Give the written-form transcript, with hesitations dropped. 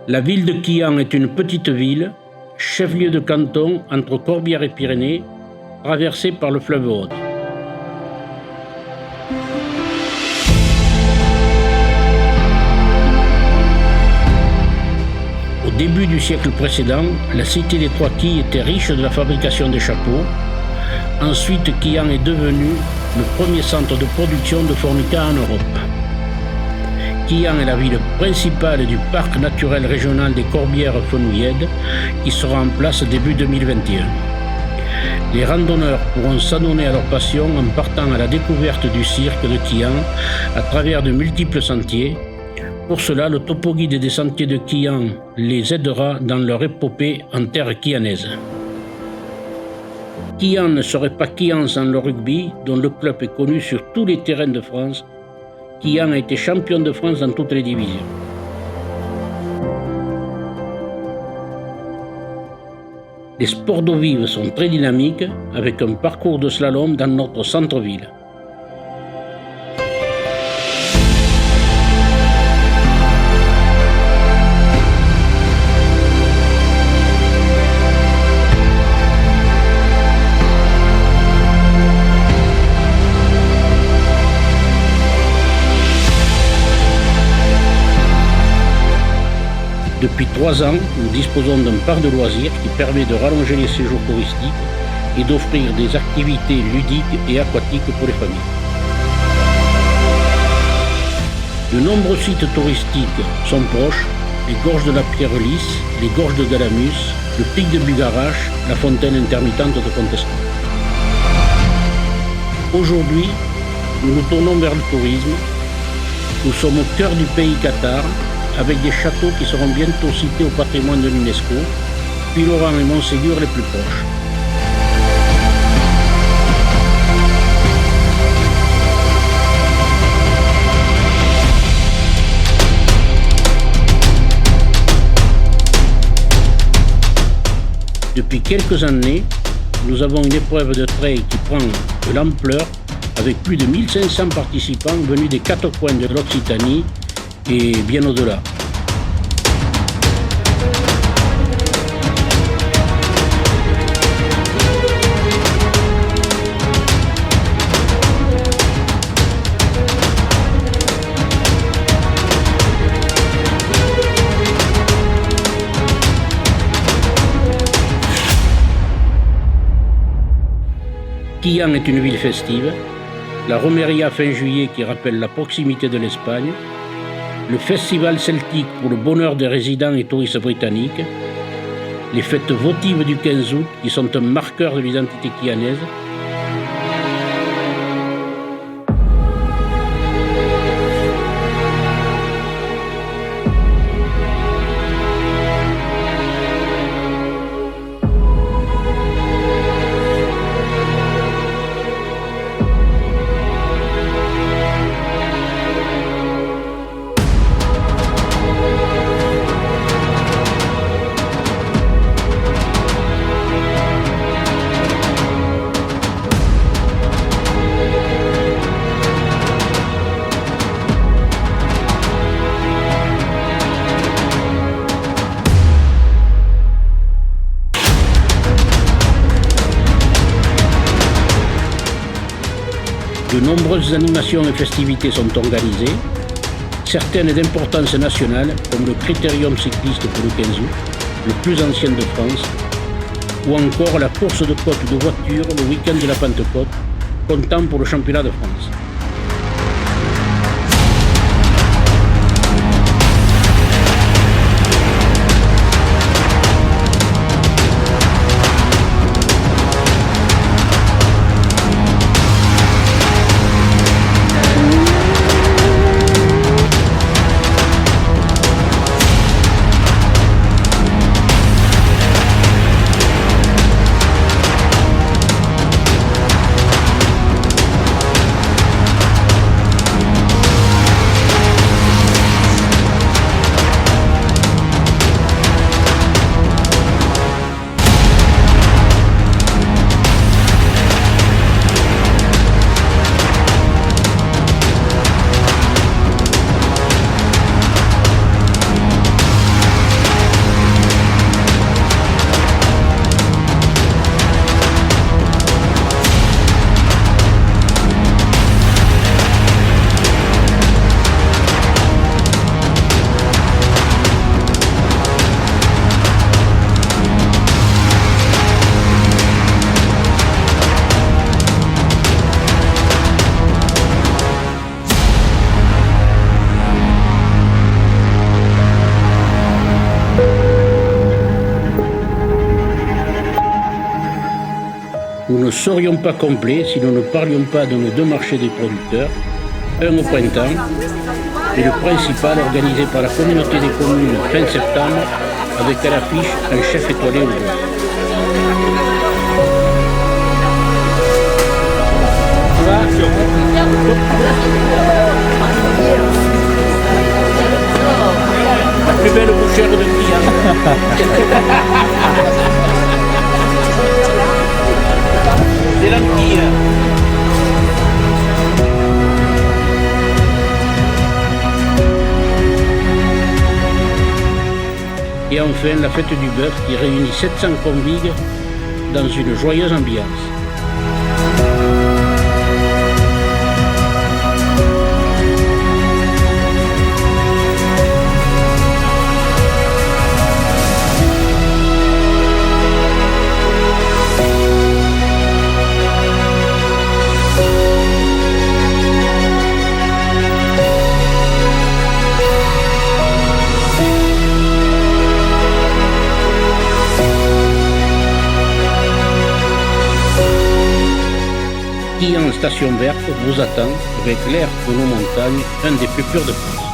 La ville de Quillan est une petite ville, chef-lieu de canton entre Corbières et Pyrénées, traversée par le fleuve Aude. Au début du siècle précédent, la cité des Trois Quilles était riche de la fabrication des chapeaux. Ensuite, Quillan est devenu le premier centre de production de formica en Europe. Quillan est la ville principale du parc naturel régional des Corbières-Fenouillèdes qui sera en place début 2021. Les randonneurs pourront s'adonner à leur passion en partant à la découverte du cirque de Quillan à travers de multiples sentiers. Pour cela, le topo-guide des sentiers de Quillan les aidera dans leur épopée en terre quillanaise. Quillan ne serait pas Quillan sans le rugby, dont le club est connu sur tous les terrains de France. Quillan a été champion de France dans toutes les divisions. Les sports d'eau vive sont très dynamiques, avec un parcours de slalom dans notre centre-ville. Depuis 3 ans, nous disposons d'un parc de loisirs qui permet de rallonger les séjours touristiques et d'offrir des activités ludiques et aquatiques pour les familles. De nombreux sites touristiques sont proches, les gorges de la Pierre Lisse, les gorges de Galamus, le pic de Bugarache, la fontaine intermittente de Fontescon. Aujourd'hui, nous nous tournons vers le tourisme. Nous sommes au cœur du pays Qatar, avec des châteaux qui seront bientôt cités au patrimoine de l'UNESCO, puis Laurent et Montségur les plus proches. Depuis quelques années, nous avons une épreuve de trail qui prend de l'ampleur avec plus de 1500 participants venus des 4 coins de l'Occitanie et bien au-delà. Quillan est une ville festive, la Romeria fin juillet qui rappelle la proximité de l'Espagne, le festival celtique pour le bonheur des résidents et touristes britanniques, les fêtes votives du 15 août qui sont un marqueur de l'identité quillanaise, de nombreuses animations et festivités sont organisées, certaines d'importance nationale, comme le Critérium cycliste pour le 15 août, le plus ancien de France, ou encore la course de côte de voiture le week-end de la Pentecôte, comptant pour le championnat de France. serions pas complets si nous ne parlions pas de nos deux marchés des producteurs, un au printemps et le principal organisé par la communauté des communes fin septembre avec à l'affiche un chef étoilé au bois. La plus belle bouchère de Quillan. C'est l'Anquille. Et enfin, la fête du bœuf qui réunit 700 convives dans une joyeuse ambiance. Qui en station verte vous attend avec l'air de nos montagnes, un des plus purs de France.